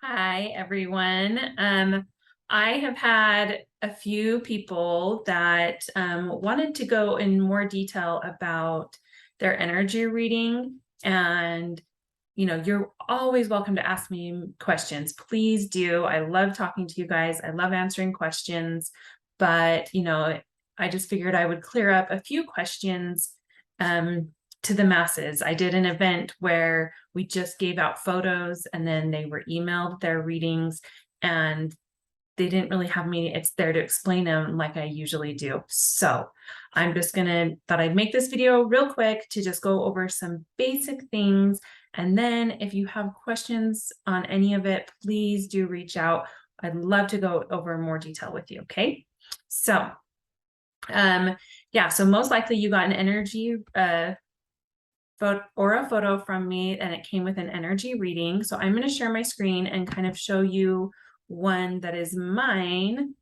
Hi, everyone. I have had a few people that wanted to go in more detail about their energy reading. And, you're always welcome to ask me questions. Please do. I love talking to you guys. I love answering questions. But, I just figured I would clear up a few questions to the masses. I did an event where we just gave out photos and then they were emailed their readings, and they didn't really have me it's there to explain them like I usually do. So I'm just thought I'd make this video real quick to just go over some basic things. And then if you have questions on any of it, please do reach out. I'd love to go over more detail with you. Okay. So yeah, so most likely you got an energy aura photo from me, and it came with an energy reading. So I'm going to share my screen and kind of show you one that is mine.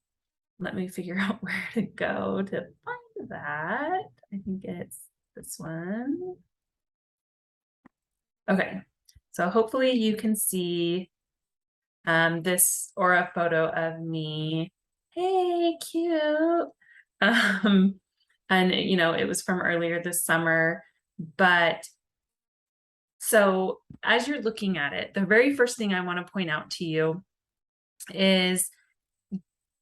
Let me figure out where to go to find that. I think it's this one. Okay, so hopefully you can see this aura photo of me. Hey, cute. And it was from earlier this summer. But so as you're looking at it, the very first thing I want to point out to you is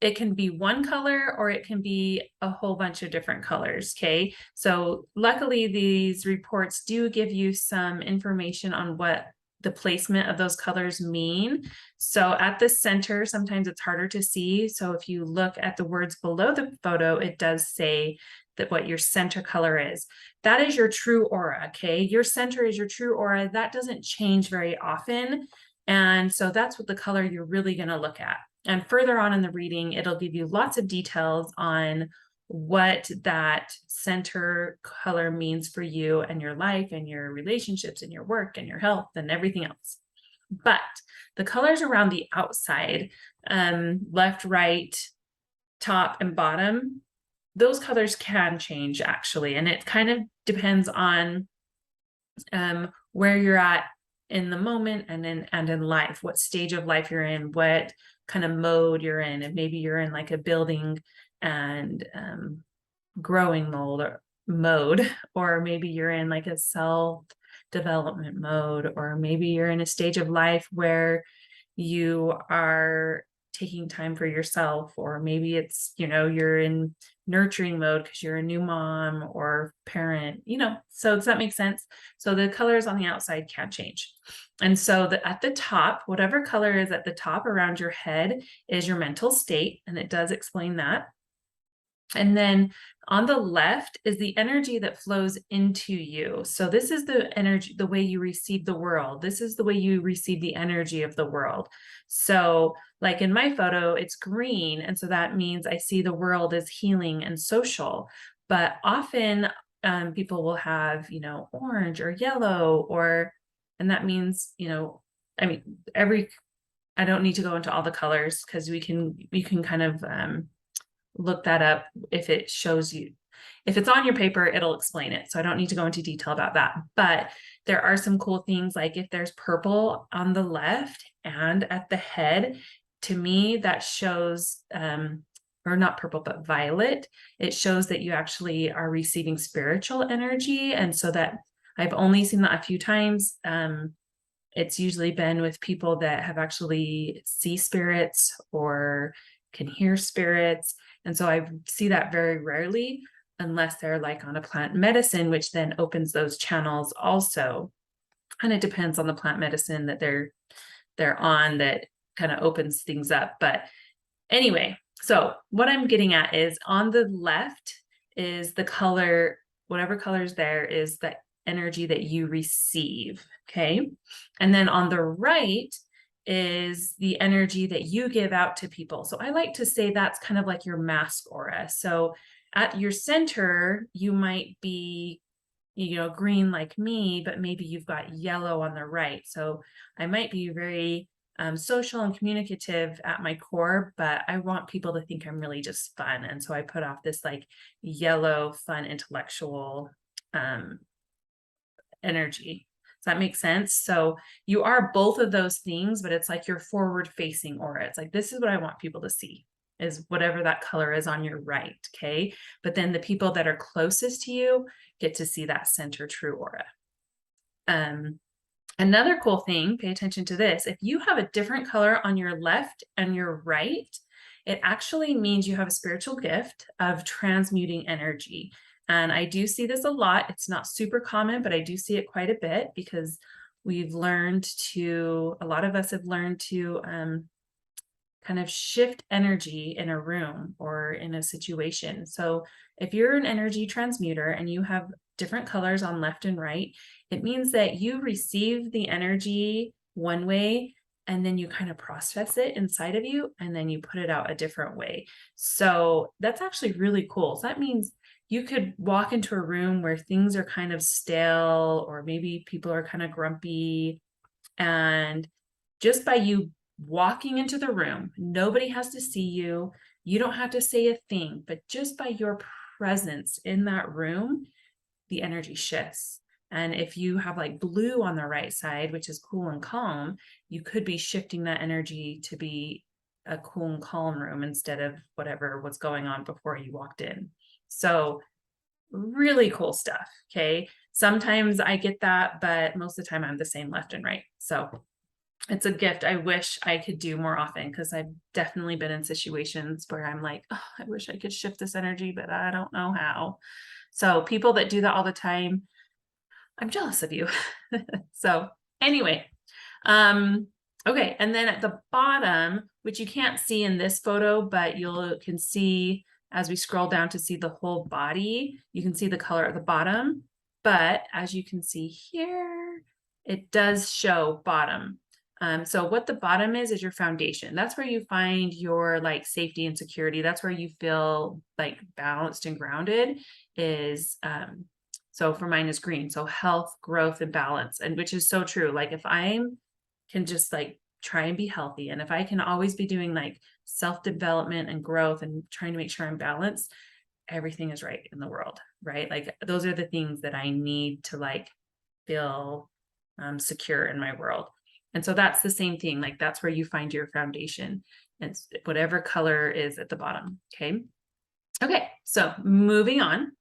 it can be one color or it can be a whole bunch of different colors. Okay. So luckily these reports do give you some information on what the placement of those colors mean. So at the center, sometimes it's harder to see. So if you look at the words below the photo, it does say that what your center color is. That is your true aura. Okay. Your center is your true aura. That doesn't change very often. And so that's what the color you're really going to look at. And further on in the reading, it'll give you lots of details on what that center color means for you and your life and your relationships and your work and your health and everything else. But the colors around the outside, left, right, top, and bottom, those colors can change actually. And it kind of depends on where you're at in the moment and in life, what stage of life you're in, what kind of mode you're in. And maybe you're in like a building and growing mode, or maybe you're in like a self-development mode, or maybe you're in a stage of life where you are taking time for yourself, or maybe it's, you're in nurturing mode because you're a new mom or parent, so does that make sense? So the colors on the outside can change. And so at the top, whatever color is at the top around your head is your mental state, and it does explain that. And then on the left is the energy that flows into you. So this is the energy, the way you receive the world. This is the way you receive the energy of the world. So like in my photo, it's green. And so that means I see the world as healing and social. But often people will have, orange or yellow, and that means, I mean, I don't need to go into all the colors because you can kind of look that up. If it shows you, if it's on your paper, it'll explain it. So I don't need to go into detail about that. But there are some cool things, like if there's purple on the left and at the head, to me, that shows, or not purple, but violet. It shows that you actually are receiving spiritual energy. And so that I've only seen that a few times. It's usually been with people that have actually see spirits or can hear spirits. And so I see that very rarely, unless they're like on a plant medicine, which then opens those channels also. And it depends on the plant medicine that they're on that kind of opens things up. But anyway, so what I'm getting at is on the left is the color, whatever color is there is the energy that you receive. Okay. And then on the right is the energy that you give out to people. So I like to say that's kind of like your mask aura. So at your center, you might be, green like me, but maybe you've got yellow on the right. So I might be very social and communicative at my core, but I want people to think I'm really just fun. And so I put off this like yellow, fun, intellectual energy. Does that make sense? So you are both of those things, but it's like your forward facing aura. It's like, this is what I want people to see, is whatever that color is on your right. Okay. But then the people that are closest to you get to see that center true aura. Another cool thing, pay attention to this. If you have a different color on your left and your right, it actually means you have a spiritual gift of transmuting energy. And I do see this a lot. It's not super common, but I do see it quite a bit because we've learned to, a lot of us have learned to kind of shift energy in a room or in a situation. So if you're an energy transmuter and you have different colors on left and right, it means that you receive the energy one way and then you kind of process it inside of you and then you put it out a different way. So that's actually really cool. So that means you could walk into a room where things are kind of stale or maybe people are kind of grumpy, and just by you walking into the room, nobody has to see you. You don't have to say a thing, but just by your presence in that room, the energy shifts. And if you have like blue on the right side, which is cool and calm, you could be shifting that energy to be a cool and calm room instead of whatever was going on before you walked in. So really cool stuff. Okay. Sometimes I get that, but most of the time I'm the same left and right. So it's a gift I wish I could do more often, because I've definitely been in situations where I'm like, oh, I wish I could shift this energy, but I don't know how. So people that do that all the time, I'm jealous of you. So anyway, okay. And then at the bottom, which you can't see in this photo, but you can see as we scroll down to see the whole body, you can see the color at the bottom. But as you can see here, it does show bottom. So what the bottom is your foundation. That's where you find your like safety and security. That's where you feel like balanced and grounded is, so for mine is green. So health, growth, and balance, and which is so true. Like if I can just like try and be healthy, and if I can always be doing like self-development and growth and trying to make sure I'm balanced, everything is right in the world, right? Like those are the things that I need to like feel secure in my world. And so that's the same thing. Like that's where you find your foundation. It's whatever color is at the bottom. Okay. Okay. So moving on.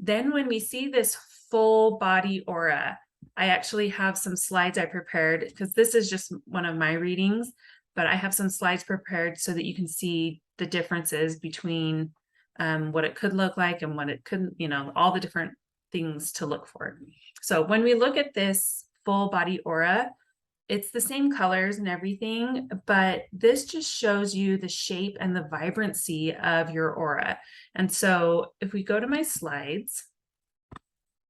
Then when we see this full body aura, I actually have some slides I prepared, because this is just one of my readings, but I have some slides prepared so that you can see the differences between what it could look like and what it couldn't, you know, all the different things to look for. So when we look at this full body aura, it's the same colors and everything, but this just shows you the shape and the vibrancy of your aura. And so if we go to my slides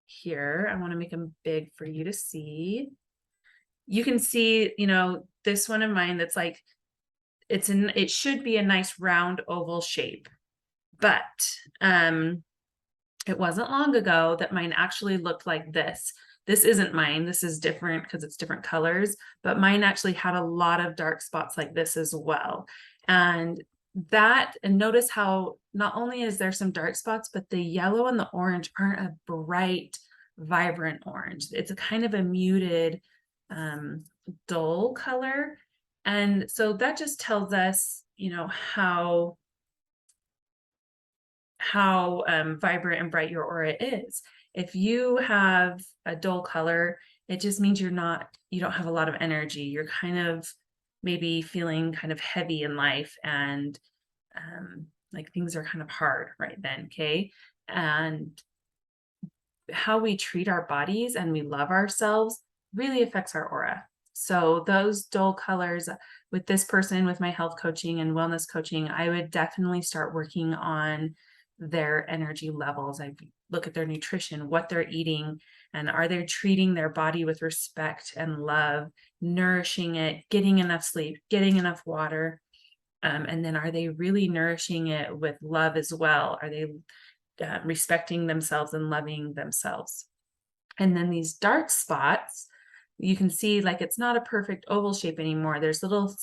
here, I want to make them big for you to see. You can see, you know, this one of mine that's like, it should be a nice round oval shape, but it wasn't long ago that mine actually looked like this. This isn't mine. This is different because it's different colors, but mine actually had a lot of dark spots like this as well. And notice how not only is there some dark spots, but the yellow and the orange aren't a bright, vibrant orange. It's a kind of a muted, dull color. And so that just tells us, you know, how vibrant and bright your aura is. If you have a dull color, it just means you don't have a lot of energy. You're kind of maybe feeling kind of heavy in life, and like things are kind of hard right then. Okay. And how we treat our bodies and we love ourselves really affects our aura. So those dull colors, with this person, with my health coaching and wellness coaching, I would definitely start working on their energy levels. I look at their nutrition, what they're eating, and are they treating their body with respect and love, nourishing it, getting enough sleep, getting enough water, and then are they really nourishing it with love as well? Are they respecting themselves and loving themselves? And then these dark spots, you can see like it's not a perfect oval shape anymore. There's little,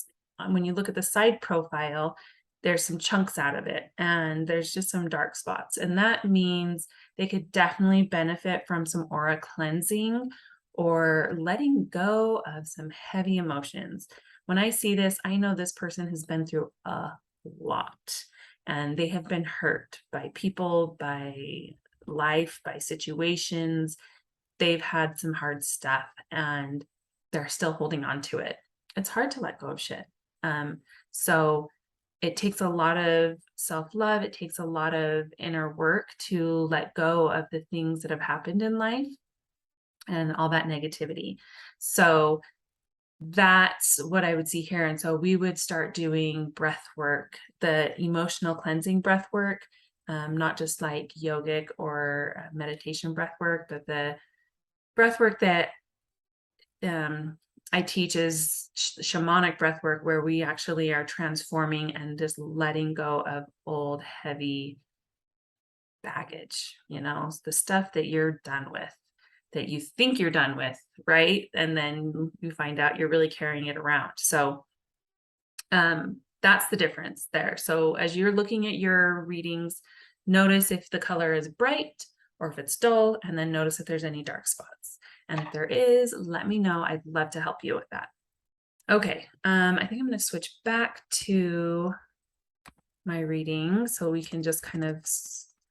when you look at the side profile, there's some chunks out of it, and there's just some dark spots. And that means they could definitely benefit from some aura cleansing or letting go of some heavy emotions. When I see this, I know this person has been through a lot, and they have been hurt by people, by life, by situations. They've had some hard stuff and they're still holding on to it. It's hard to let go of shit. So it takes a lot of self-love. It takes a lot of inner work to let go of the things that have happened in life and all that negativity. So that's what I would see here. And so we would start doing breath work, the emotional cleansing breath work, not just like yogic or meditation breath work, but the breath work that I teach is shamanic breath work, where we actually are transforming and just letting go of old, heavy baggage, the stuff that you're done with, that you think you're done with, right? And then you find out you're really carrying it around. So that's the difference there. So as you're looking at your readings, notice if the color is bright or if it's dull, and then notice if there's any dark spots. And if there is, let me know. I'd love to help you with that. Okay, I think I'm going to switch back to my reading so we can just kind of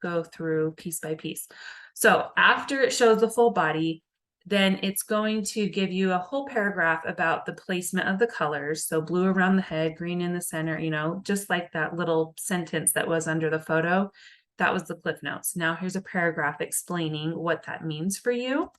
go through piece by piece. So after it shows the full body, then it's going to give you a whole paragraph about the placement of the colors. So blue around the head, green in the center, just like that little sentence that was under the photo. That was the Cliff Notes. Now here's a paragraph explaining what that means for you.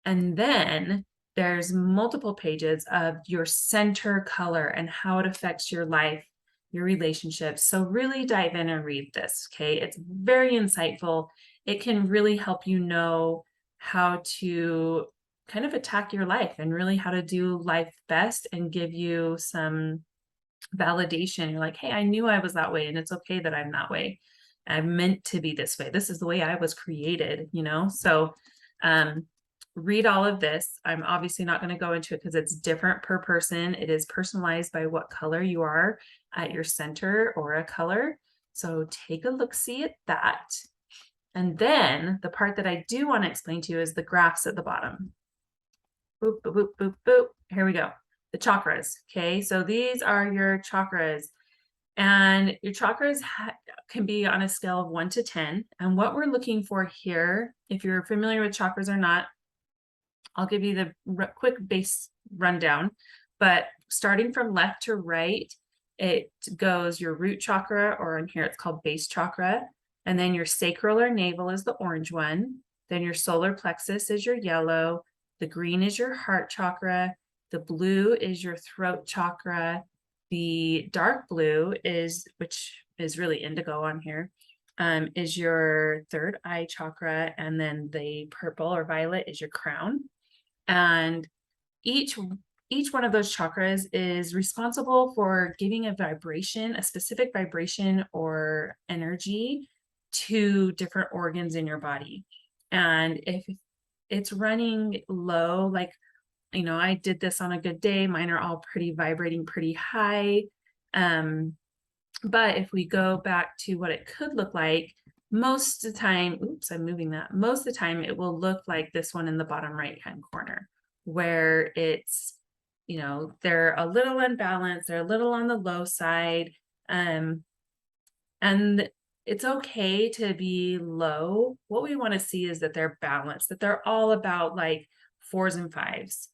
And then there's multiple pages of your center color and how it affects your life, your relationships. So really dive in and read this, okay? It's very insightful. It can really help you know how to kind of attack your life and really how to do life best and give you some validation. You're like, hey, I knew I was that way, and it's okay that I'm that way. I'm meant to be this way. This is the way I was created, So read all of this. I'm obviously not going to go into it because it's different per person. It is personalized by what color you are at your center or a color. So take a look-see at that. And then the part that I do want to explain to you is the graphs at the bottom. Boop, boop, boop, boop, boop. Here we go. The chakras. Okay, so these are your chakras. And your chakras can be on a scale of 1 to 10. And what we're looking for here, if you're familiar with chakras or not, I'll give you the quick base rundown. But starting from left to right, it goes your root chakra, or in here it's called base chakra. And then your sacral or navel is the orange one. Then your solar plexus is your yellow. The green is your heart chakra. The blue is your throat chakra. The dark blue which is really indigo on here, is your third eye chakra. And then the purple or violet is your crown. And each one of those chakras is responsible for giving a specific vibration or energy to different organs in your body. And if it's running low, like, I did this on a good day, mine are all vibrating pretty high. But if we go back to what it could look like, most of the time, oops, I'm moving that. Most of the time it will look like this one in the bottom right-hand corner, where it's, they're a little unbalanced, they're a little on the low side. And it's okay to be low. What we want to see is that they're balanced, that they're all about like 4s and 5s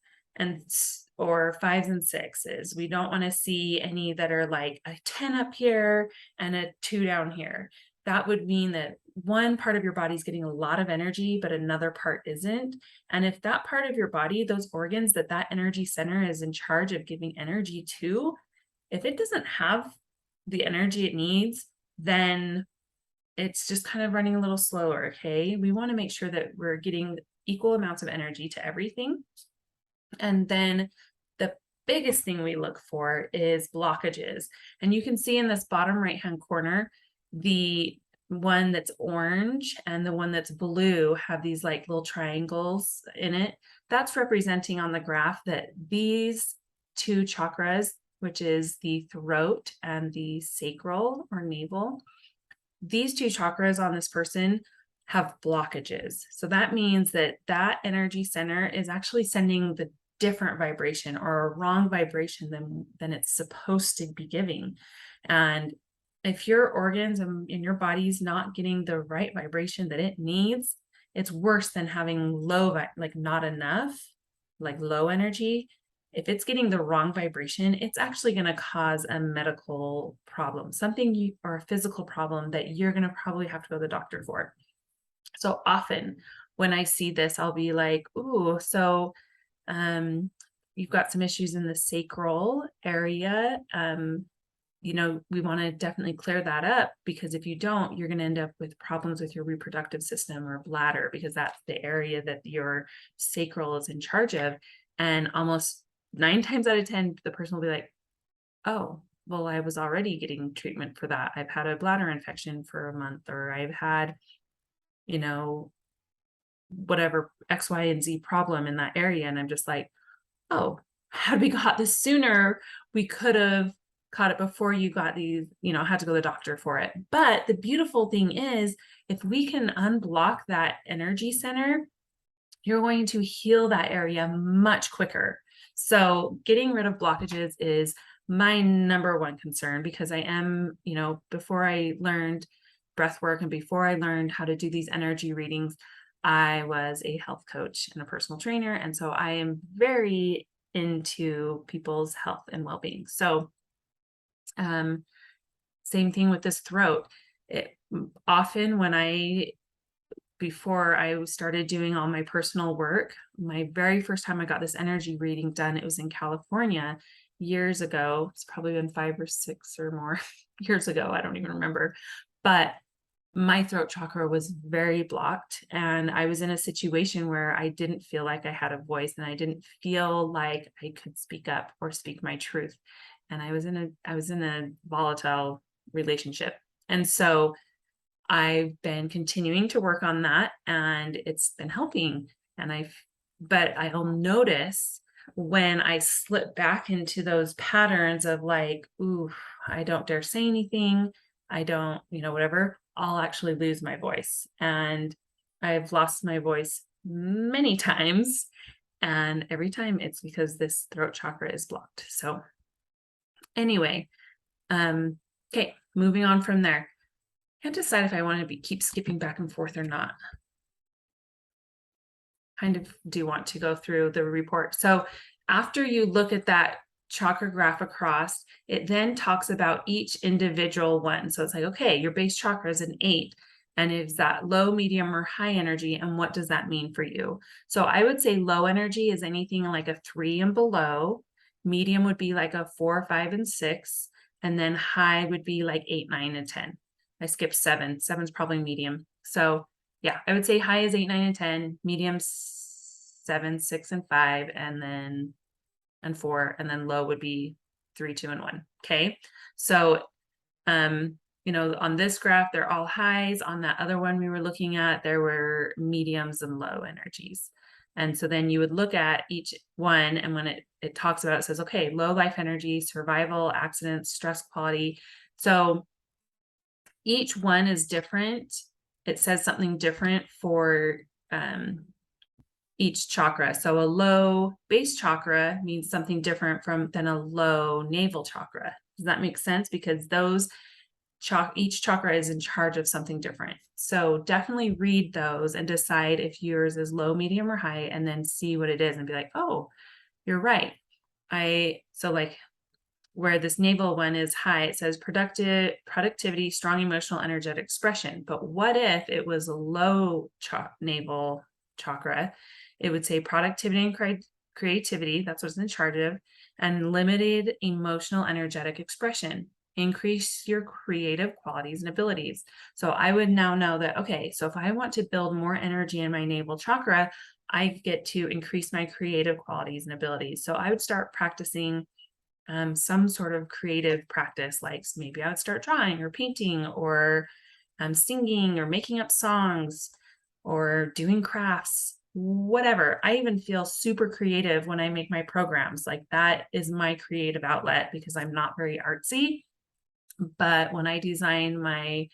or 5s and 6s. We don't want to see any that are like a 10 up here and a 2 down here. That would mean that one part of your body is getting a lot of energy, but another part isn't. And if that part of your body, those organs that energy center is in charge of giving energy to, if it doesn't have the energy it needs, then it's just kind of running a little slower, okay? We want to make sure that we're getting equal amounts of energy to everything. And then the biggest thing we look for is blockages. And you can see in this bottom right-hand corner, the one that's orange and the one that's blue have these like little triangles in it. That's representing on the graph that these two chakras, which is the throat and the sacral or navel, these two chakras on this person have blockages. So that means that that energy center is actually sending the different vibration or a wrong vibration than it's supposed to be giving. And if your organs and in your body's not getting the right vibration that it needs, it's worse than having low, like not enough, like low energy. If it's getting the wrong vibration, it's actually going to cause a medical problem, something or a physical problem that you're going to probably have to go to the doctor for. So often when I see this, I'll be like, ooh, so you've got some issues in the sacral area. We want to definitely clear that up, because if you don't, you're going to end up with problems with your reproductive system or bladder, because that's the area that your sacral is in charge of. And almost 9 times out of 10, the person will be like, oh, well, I was already getting treatment for that. I've had a bladder infection for a month, or I've had, whatever X, Y, and Z problem in that area. And I'm just like, oh, had we got this sooner, we could have caught it before you got these, had to go to the doctor for it. But the beautiful thing is, if we can unblock that energy center, you're going to heal that area much quicker. So getting rid of blockages is my number one concern, because I am, before I learned breath work and before I learned how to do these energy readings, I was a health coach and a personal trainer. And so I am very into people's health and well-being. So same thing with this throat. Often before I started doing all my personal work, my very first time I got this energy reading done, it was in California years ago. It's probably been 5 or 6 or more years ago. I don't even remember. But my throat chakra was very blocked, and I was in a situation where I didn't feel like I had a voice, and I didn't feel like I could speak up or speak my truth. And I was in a volatile relationship. And so I've been continuing to work on that, and it's been helping. But I'll notice when I slip back into those patterns of like, ooh, I don't dare say anything, I don't, whatever, I'll actually lose my voice. And I've lost my voice many times. And every time it's because this throat chakra is blocked. So anyway, okay, moving on from there. I can't decide if I want to keep skipping back and forth or not. Kind of do want to go through the report. So after you look at that chakra graph across, it then talks about each individual one. So it's like, okay, your base chakra is an 8, and is that low, medium, or high energy? And what does that mean for you? So I would say low energy is anything like a 3 and below. Medium would be like a 4, 5, and 6. And then high would be like 8, 9, and 10. I skipped 7. 7's probably medium. So yeah, I would say high is 8, 9, and 10, medium 7, 6, and 5, and 4, and then low would be 3, 2, and 1. Okay. So, on this graph, they're all highs. On that other one we were looking at, there were mediums and low energies. And so then you would look at each one, and when it talks about it, says, okay, low life energy, survival, accidents, stress quality. So each one is different. It says something different for each chakra. So a low base chakra means something different than a low navel chakra. Does that make sense? Because each chakra is in charge of something different. So definitely read those and decide if yours is low, medium, or high, and then see what it is and be like, oh, you're right. So like where this navel one is high, it says productivity, strong emotional, energetic expression. But what if it was a low navel chakra? It would say productivity and creativity, that's what's in charge of, and limited emotional, energetic expression. Increase your creative qualities and abilities. So I would now know that, okay, so if I want to build more energy in my navel chakra, I get to increase my creative qualities and abilities. So I would start practicing some sort of creative practice, like maybe I would start drawing or painting or singing or making up songs or doing crafts, whatever. I even feel super creative when I make my programs. Like that is my creative outlet, because I'm not very artsy. But when I design my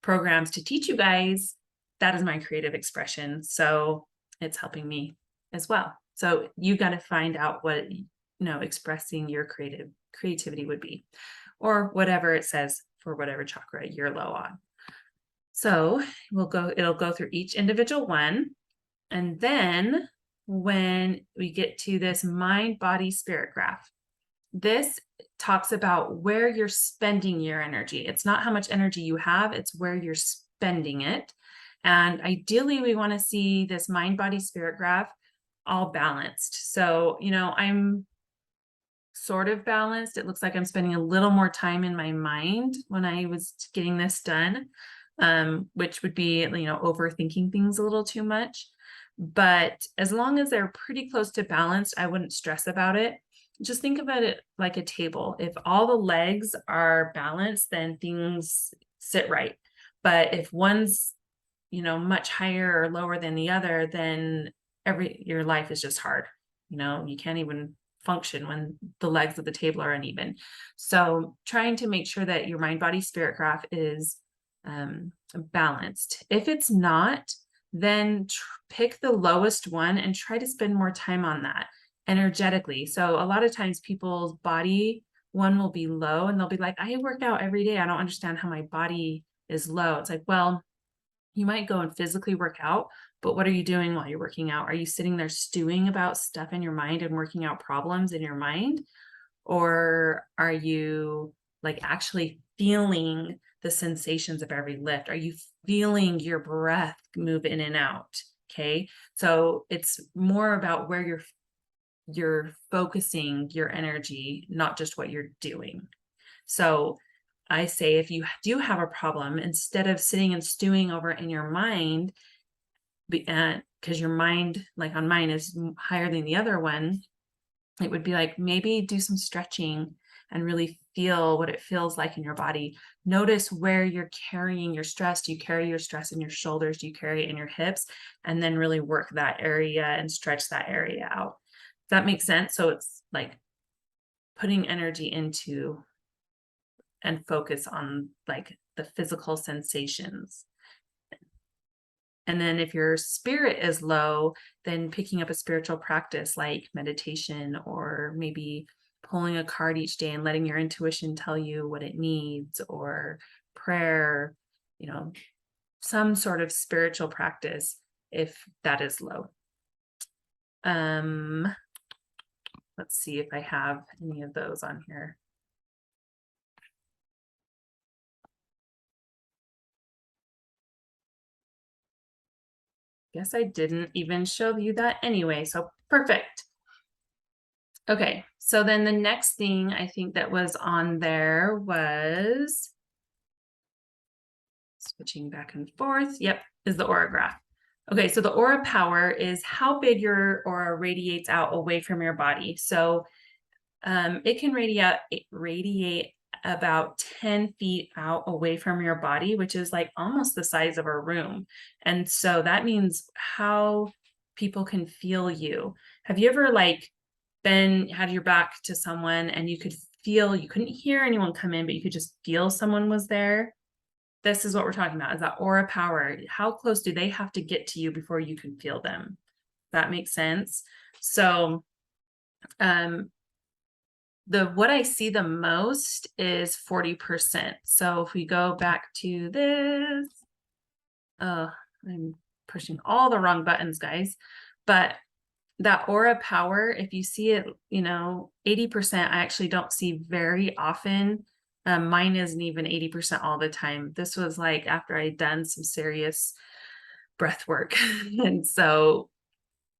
programs to teach you guys, that is my creative expression. So it's helping me as well. So you got to find out what, expressing your creativity would be, or whatever it says for whatever chakra you're low on. So it'll go through each individual one. And then when we get to this mind, body, spirit graph, this talks about where you're spending your energy. It's not how much energy you have, it's where you're spending it. And ideally, we want to see this mind, body, spirit graph all balanced. So, I'm sort of balanced. It looks like I'm spending a little more time in my mind when I was getting this done, which would be, overthinking things a little too much. But as long as they're pretty close to balanced, I wouldn't stress about it. Just think about it like a table. If all the legs are balanced, then things sit right. But if one's, much higher or lower than the other, then your life is just hard. You can't even function when the legs of the table are uneven. So trying to make sure that your mind, body, spirit graph is balanced. If it's not, then pick the lowest one and try to spend more time on that energetically. So a lot of times people's body one will be low and they'll be like, I work out every day. I don't understand how my body is low. It's like, well, you might go and physically work out, but what are you doing while you're working out? Are you sitting there stewing about stuff in your mind and working out problems in your mind? Or are you like actually feeling the sensations of every lift? Are you feeling your breath move in and out? Okay. So it's more about where you're focusing your energy, not just what you're doing. So I say, if you do have a problem, instead of sitting and stewing over it in your mind, because your mind, like on mine, is higher than the other one, it would be like, maybe do some stretching and really feel what it feels like in your body. Notice where you're carrying your stress. Do you carry your stress in your shoulders? Do you carry it in your hips? And then really work that area and stretch that area out. Does that make sense? So it's like putting energy into and focus on like the physical sensations. And then if your spirit is low, then picking up a spiritual practice like meditation, or maybe pulling a card each day and letting your intuition tell you what it needs, or prayer, some sort of spiritual practice if that is low. Let's see if I have any of those on here. Guess I didn't even show you that anyway, so perfect. Okay, so then the next thing I think that was on there was, switching back and forth, yep, is the aura graph. Okay, so the aura power is how big your aura radiates out away from your body. So it can radiate about 10 feet out away from your body, which is like almost the size of a room. And so that means how people can feel you. Have you ever had your back to someone and you couldn't hear anyone come in, but you could just feel someone was there? This is what we're talking about, is that aura power. How close do they have to get to you before you can feel them? That makes sense. So what I see the most is 40%. So if we go back to this, I'm pushing all the wrong buttons, guys. But that aura power, if you see it, 80%, I actually don't see very often. Mine isn't even 80% all the time. This was like after I'd done some serious breath work. And so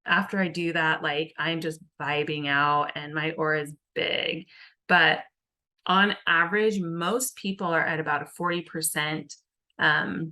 after I do that, like I'm just vibing out and my aura is big. But on average, most people are at about a 40%. I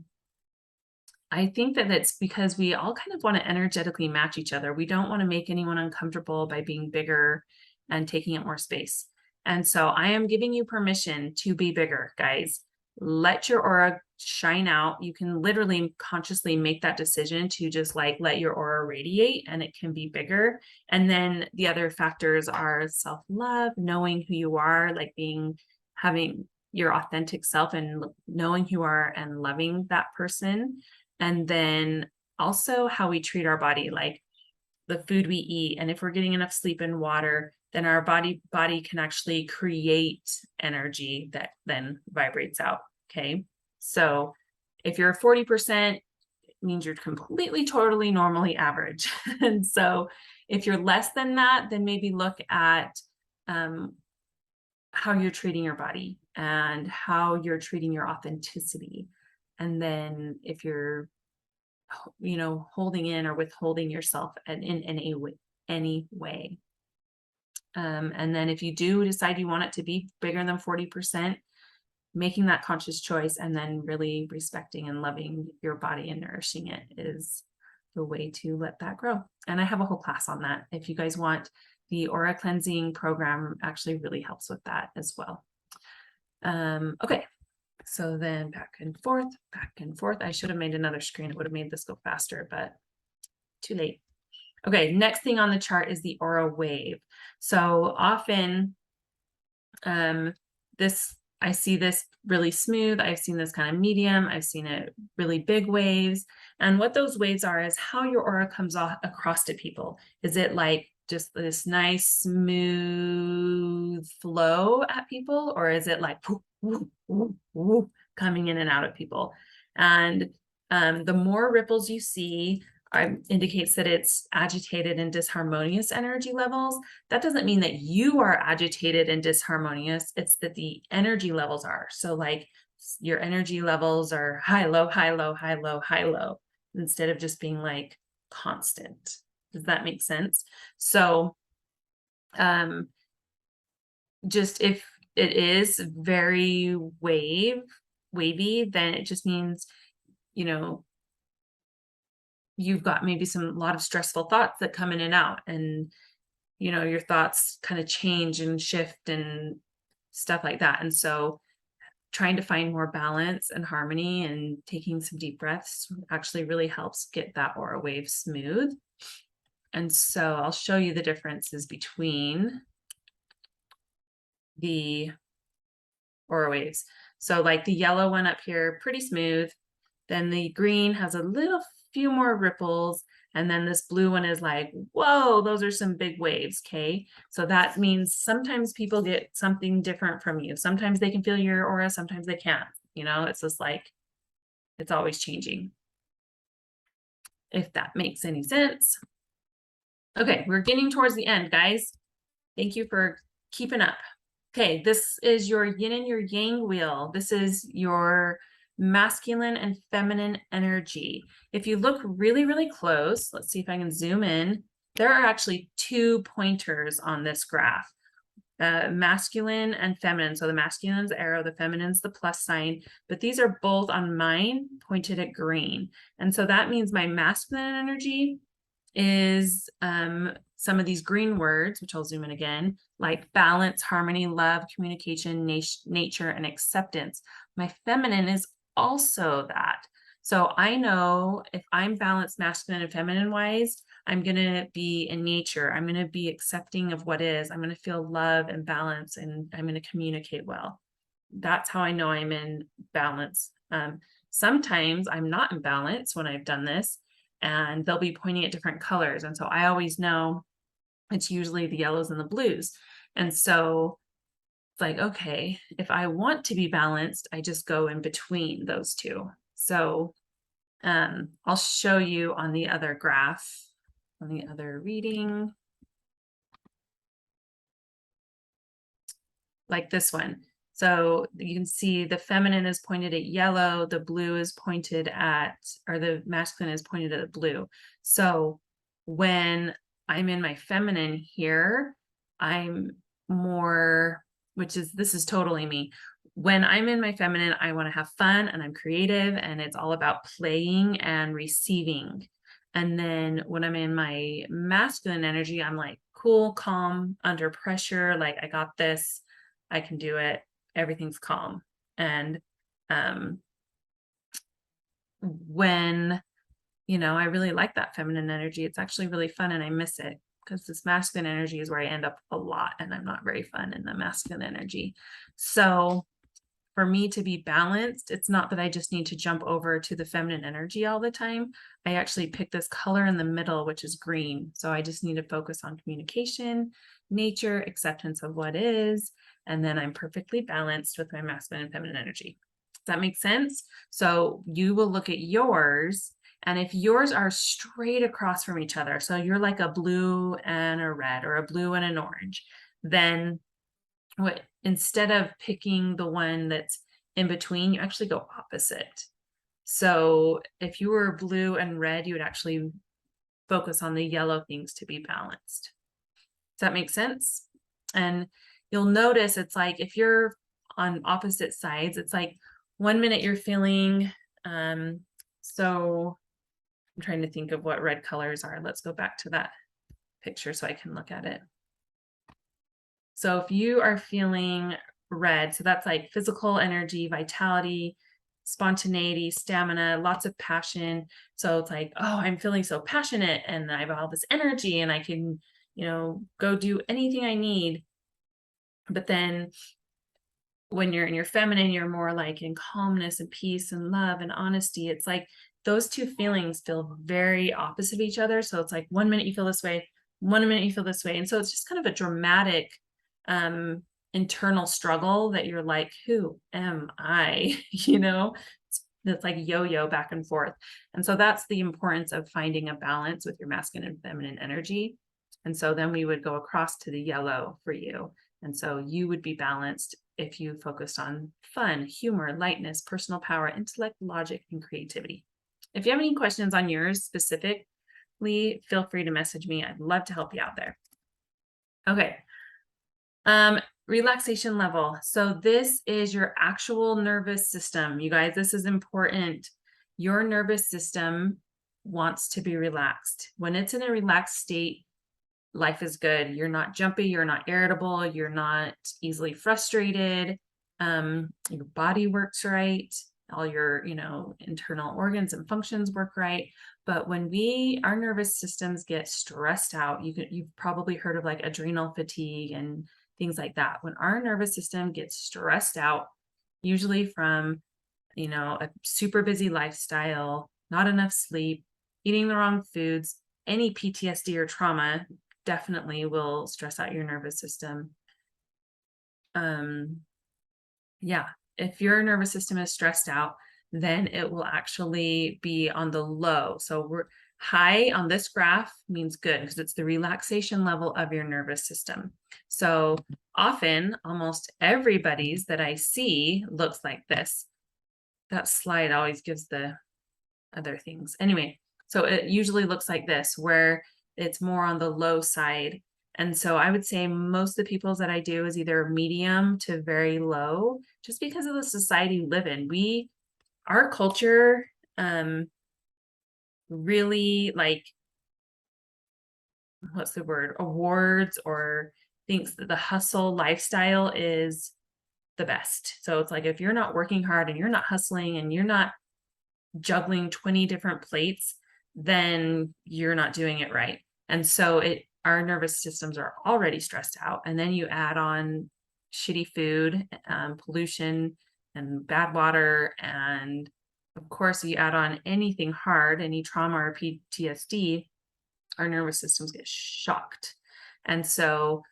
think that it's because we all kind of want to energetically match each other. We don't want to make anyone uncomfortable by being bigger and taking up more space. And so I am giving you permission to be bigger, guys. Let your aura shine out. You can literally consciously make that decision to just let your aura radiate, and it can be bigger. And then the other factors are self-love, knowing who you are, having your authentic self and knowing who you are and loving that person. And then also how we treat our body, like the food we eat. And if we're getting enough sleep and water, then our body can actually create energy that then vibrates out. Okay. So if you're 40%, it means you're completely, totally, normally average. And so if you're less than that, then maybe look at how you're treating your body and how you're treating your authenticity. And then if you're, holding in or withholding yourself in any way. And then if you do decide you want it to be bigger than 40%, making that conscious choice and then really respecting and loving your body and nourishing it is the way to let that grow. And I have a whole class on that. If you guys want, the aura cleansing program actually really helps with that as well. Okay. So then back and forth, back and forth. I should have made another screen. It would have made this go faster, but too late. Okay, next thing on the chart is the aura wave. So often I see this really smooth. I've seen this kind of medium. I've seen it really big waves. And what those waves are is how your aura comes across to people. Is it like just this nice smooth flow at people, or is it like whoop, whoop, whoop, whoop, coming in and out of people? And the more ripples you see indicates that it's agitated and disharmonious energy levels. That doesn't mean that you are agitated and disharmonious. It's that the energy levels are. So like your energy levels are high, low, high, low, high, low, high, low, instead of just being like constant. Does that make sense? So just if it is very wavy, then it just means, you've got maybe a lot of stressful thoughts that come in and out, and your thoughts kind of change and shift and stuff like that. And so trying to find more balance and harmony and taking some deep breaths actually really helps get that aura wave smooth. And so I'll show you the differences between the aura waves. So like the yellow one up here, pretty smooth. Then the green has a few more ripples. And then this blue one is like, whoa, those are some big waves. Okay. So that means sometimes people get something different from you. Sometimes they can feel your aura, sometimes they can't. It's just like, it's always changing. If that makes any sense. Okay, we're getting towards the end, guys. Thank you for keeping up. Okay, this is your yin and your yang wheel. This is your masculine and feminine energy. If you look really, really close, let's see if I can zoom in. There are actually 2 pointers on this graph, masculine and feminine. So the masculine's arrow, the feminine's the plus sign, but these are both on mine pointed at green. And so that means my masculine energy is some of these green words, which I'll zoom in again, like balance, harmony, love, communication, nature, and acceptance. My feminine is also that. So I know if I'm balanced masculine and feminine wise, I'm going to be in nature. I'm going to be accepting of what is. I'm going to feel love and balance, and I'm going to communicate well. That's how I know I'm in balance. Sometimes I'm not in balance when I've done this, and they'll be pointing at different colors. And so I always know it's usually the yellows and the blues. And so it's like, okay, if I want to be balanced, I just go in between those two. So I'll show you on the other graph, on the other reading, like this one. So you can see the feminine is pointed at yellow, the blue is pointed at, or the masculine is pointed at blue. So when I'm in my feminine here, I'm more, this is totally me. When I'm in my feminine, I want to have fun and I'm creative and it's all about playing and receiving. And then when I'm in my masculine energy, I'm like cool, calm, under pressure, like I got this, I can do it, everything's calm. And when, I really like that feminine energy, it's actually really fun and I miss it, because this masculine energy is where I end up a lot and I'm not very fun in the masculine energy. So for me to be balanced, it's not that I just need to jump over to the feminine energy all the time. I actually pick this color in the middle, which is green. So I just need to focus on communication, nature, acceptance of what is, and then I'm perfectly balanced with my masculine and feminine energy. Does that make sense? So you will look at yours, and if yours are straight across from each other, so you're like a blue and a red or a blue and an orange, then instead of picking the one that's in between, you actually go opposite. So if you were blue and red, you would actually focus on the yellow things to be balanced. Does that make sense? And you'll notice it's like if you're on opposite sides, it's like 1 minute you're feeling, so I'm trying to think of what red colors are. Let's go back to that picture so I can look at it. So if you are feeling red, so that's like physical energy, vitality, spontaneity, stamina, lots of passion. So it's like, oh, I'm feeling so passionate and I have all this energy and I can, go do anything I need. But then when you're in your feminine, you're more like in calmness and peace and love and honesty. It's like those two feelings feel very opposite of each other. So it's like 1 minute you feel this way, 1 minute you feel this way. And so it's just kind of a dramatic internal struggle that you're like, who am I? It's like yo-yo back and forth. And so that's the importance of finding a balance with your masculine and feminine energy. And so then we would go across to the yellow for you. And so you would be balanced if you focused on fun, humor, lightness, personal power, intellect, logic, and creativity. If you have any questions on yours specifically, feel free to message me. I'd love to help you out there. Okay. Relaxation level. So this is your actual nervous system. You guys, this is important. Your nervous system wants to be relaxed. When it's in a relaxed state, life is good. You're not jumpy, you're not irritable, you're not easily frustrated. Your body works right. All your, internal organs and functions work right. But when our nervous systems get stressed out, you've probably heard of like adrenal fatigue and things like that. When our nervous system gets stressed out, usually from, a super busy lifestyle, not enough sleep, eating the wrong foods, any PTSD or trauma definitely will stress out your nervous system. If your nervous system is stressed out, then it will actually be on the low. So we're high on this graph means good because it's the relaxation level of your nervous system. So often, almost everybody's that I see looks like this. That slide always gives the other things. Anyway, so it usually looks like this, where it's more on the low side. And so I would say most of the people that I do is either medium to very low, just because of the society we live in. Our culture, really like, what's the word, awards or thinks that the hustle lifestyle is the best. So it's like, if you're not working hard and you're not hustling and you're not juggling 20 different plates, then you're not doing it right. And so our nervous systems are already stressed out. And then you add on shitty food, pollution, and bad water. And of course, you add on anything hard, any trauma or PTSD, our nervous systems get shocked. And so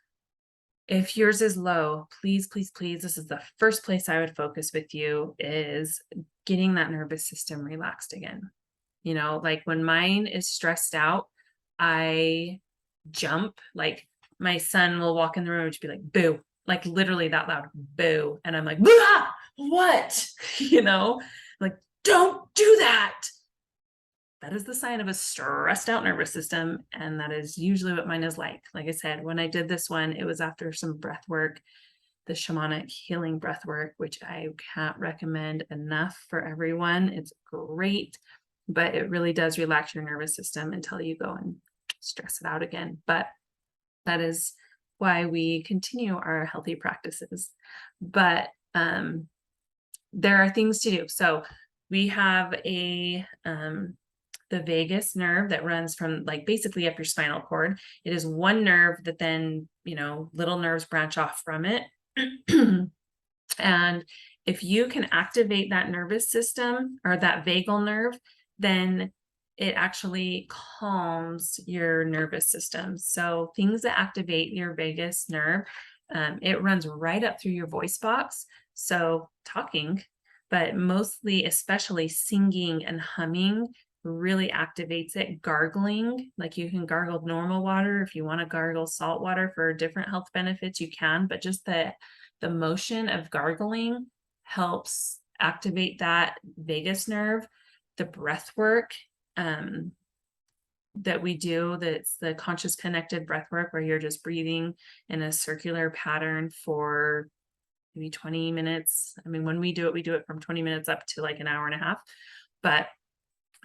if yours is low, please, please, please, this is the first place I would focus with you, is getting that nervous system relaxed again. Like when mine is stressed out, I jump. Like my son will walk in the room and just be like, boo, like literally that loud, boo. And I'm like, ah, what? Like, don't do that. That is the sign of a stressed out nervous system. And that is usually what mine is like. Like I said, when I did this one, it was after some breath work, the shamanic healing breath work, which I can't recommend enough for everyone. It's great, but it really does relax your nervous system until you go and stress it out again. But that is why we continue our healthy practices. But there are things to do. So we have the vagus nerve that runs from like basically up your spinal cord. It is one nerve that then, little nerves branch off from it. And if you can activate that nervous system or that vagal nerve, then it actually calms your nervous system. So things that activate your vagus nerve, it runs right up through your voice box. So talking, but mostly, especially singing and humming, really activates it. Gargling, like you can gargle normal water. If you want to gargle salt water for different health benefits, you can, but just the motion of gargling helps activate that vagus nerve. The breath work that we do, that's the conscious connected breath work, where you're just breathing in a circular pattern for maybe 20 minutes. I mean, when we do it from 20 minutes up to like an hour and a half, but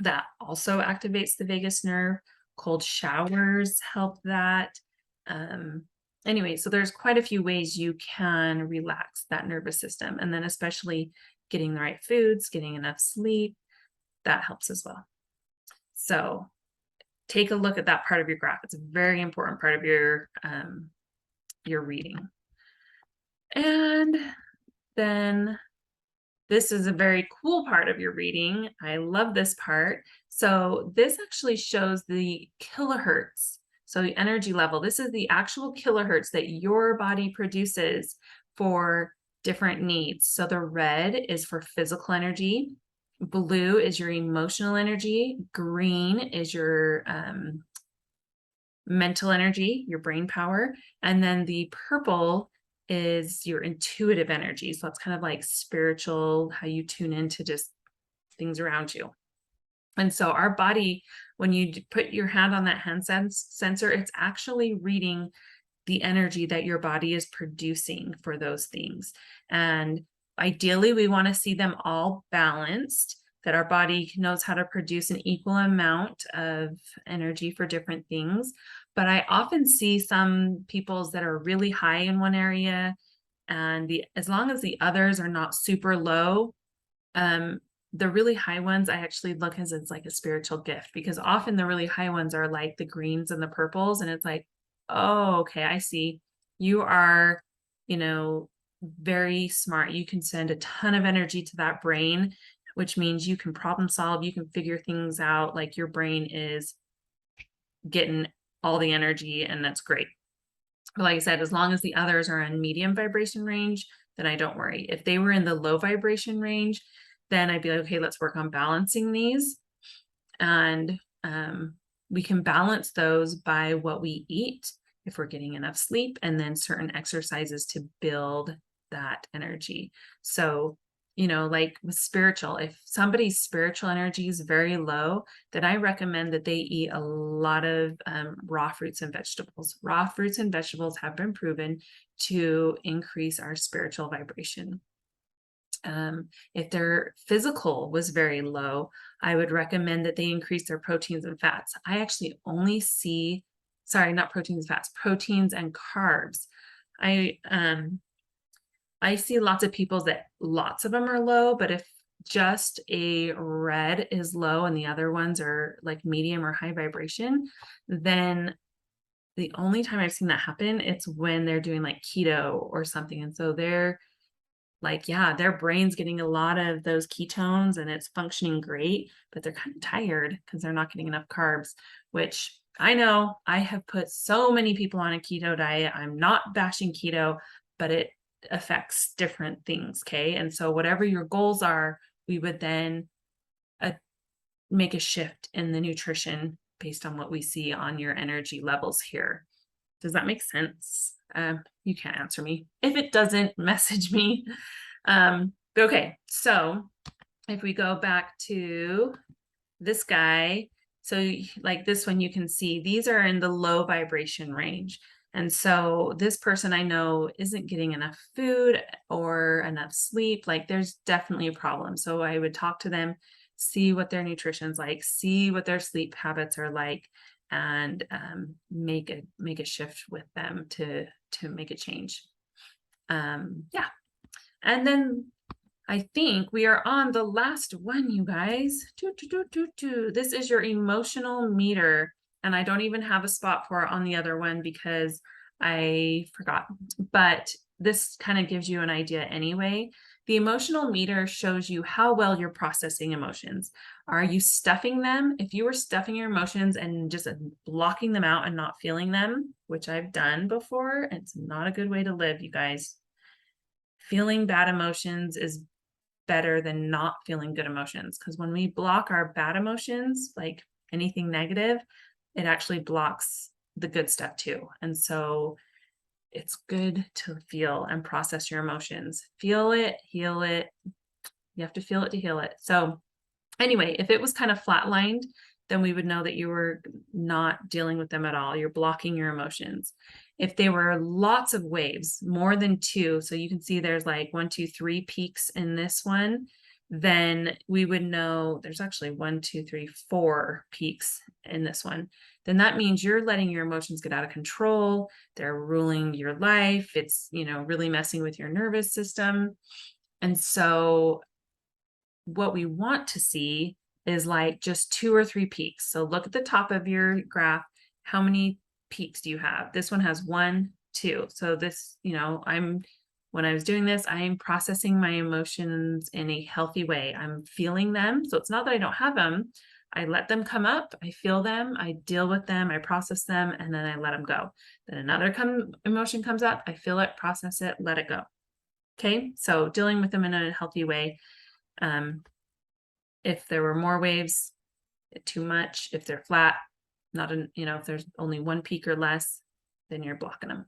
that also activates the vagus nerve. Cold showers help that. Anyway, so there's quite a few ways you can relax that nervous system. And then especially getting the right foods, getting enough sleep, that helps as well. So take a look at that part of your graph. It's a very important part of your reading. And then this is a very cool part of your reading. I love this part. So this actually shows the kilohertz. So the energy level, this is the actual kilohertz that your body produces for different needs. So the red is for physical energy. Blue is your emotional energy. Green is your mental energy, your brain power. And then the purple is your intuitive energy. So it's kind of like spiritual, how you tune into just things around you. And so our body, when you put your hand on that hand sensor, it's actually reading the energy that your body is producing for those things. And ideally, we want to see them all balanced, that our body knows how to produce an equal amount of energy for different things. But I often see some people's that are really high in one area, and as long as the others are not super low, the really high ones, I actually look as it's like a spiritual gift, because often the really high ones are like the greens and the purples. And it's like, oh, okay, I see. You are, very smart. You can send a ton of energy to that brain, which means you can problem solve, you can figure things out. Like your brain is getting all the energy, and that's great. But like I said, as long as the others are in medium vibration range, then I don't worry. If they were in the low vibration range, then I'd be like, okay, let's work on balancing these. And we can balance those by what we eat, if we're getting enough sleep, and then certain exercises to build that energy. So, like with spiritual, if somebody's spiritual energy is very low, then I recommend that they eat a lot of raw fruits and vegetables. Raw fruits and vegetables have been proven to increase our spiritual vibration. If their physical was very low, I would recommend that they increase their proteins and fats. I actually only see, not proteins and fats, proteins and carbs. I see lots of people that lots of them are low, but if just a red is low and the other ones are like medium or high vibration, then the only time I've seen that happen, it's when they're doing like keto or something. And so they're like, yeah, their brain's getting a lot of those ketones and it's functioning great, but they're kind of tired because they're not getting enough carbs, which I know I have put so many people on a keto diet. I'm not bashing keto, but it affects different things. Okay. And so whatever your goals are, we would then make a shift in the nutrition based on what we see on your energy levels here. Does that make sense? You can't answer me. If it doesn't, message me. Okay, so if we go back to this guy, so like this one, you can see these are in the low vibration range. And so this person I know isn't getting enough food or enough sleep. Like there's definitely a problem. So I would talk to them, see what their nutrition's like, see what their sleep habits are like, and make a shift with them to make a change. Yeah. And then I think we are on the last one, you guys. This is your emotional meter. And I don't even have a spot for it on the other one because I forgot. But this kind of gives you an idea anyway, The emotional meter shows you how well you're processing emotions. Are you stuffing them? If you were stuffing your emotions and just blocking them out and not feeling them, which I've done before, it's not a good way to live, you guys. Feeling bad emotions is better than not feeling good emotions, because when we block our bad emotions, like anything negative, it actually blocks the good stuff too. And so it's good to feel and process your emotions. Feel it, heal it. You have to feel it to heal it. So anyway, if it was kind of flatlined, then we would know that you were not dealing with them at all. You're blocking your emotions. If they were lots of waves, more than two, so you can see there's like 1, 2, 3 peaks in this one, then we would know there's actually 1, 2, 3, 4 peaks in this one. Then that means you're letting your emotions get out of control. They're ruling your life. It's, really messing with your nervous system. And so what we want to see is like just 2 or 3 peaks. So look at the top of your graph. How many peaks do you have? This one has 1, 2. So this, when I was doing this, I am processing my emotions in a healthy way. I'm feeling them. So it's not that I don't have them. I let them come up. I feel them. I deal with them. I process them, and then I let them go. Then another emotion comes up. I feel it, process it, let it go. Okay. So dealing with them in a healthy way. If there were more waves, too much. If they're flat, not if there's only 1 peak or less, then you're blocking them.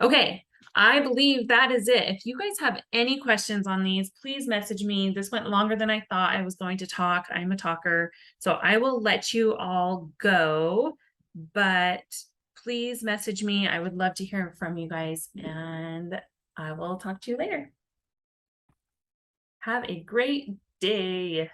Okay, I believe that is it. If you guys have any questions on these, please message me. This went longer than I thought I was going to talk. I'm a talker, so I will let you all go, but please message me. I would love to hear from you guys, and I will talk to you later. Have a great day.